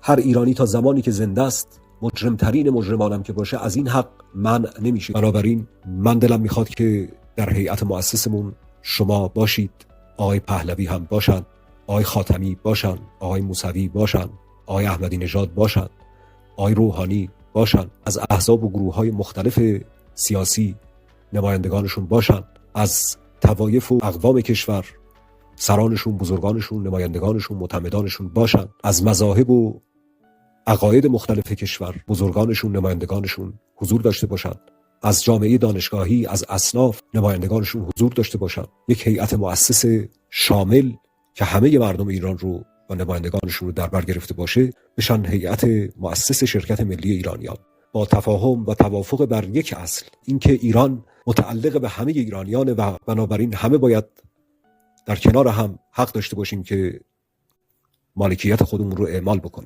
هر ایرانی تا زمانی که زنده است، مجرمترین مجرمانم که باشه، از این حق منع نمیشه. بنابراین من دلم میخواد که در هیئت مؤسسمون شما باشید، آقای پهلوی هم باشن، آقای خاتمی باشن، آقای موسوی باشن، آقای احمدی نژاد باشن، آقای روحانی باشن، از احزاب و گروه‌های مختلف سیاسی نمایندگانشون باشن، از طوایف و اقوام کشور سرانشون، بزرگانشون، نمایندگانشون، معتمدانشون باشن، از مذاهب و عقاید مختلف کشور بزرگانشون، نمایندگانشون حضور داشته باشن، از جامعه دانشگاهی، از اصناف نمایندگانشون حضور داشته باشن. یک هیئت مؤسس شامل که همه مردم ایران رو و نمایندگانشون رو در بر گرفته باشه، بشن هیئت مؤسس شرکت ملی ایرانیان، با تفاهم و توافق بر یک اصل، اینکه ایران متعلق به همه ایرانیان و بنابراین همه باید در کنار هم حق داشته باشیم که مالکیت خودمون رو اعمال بکنیم.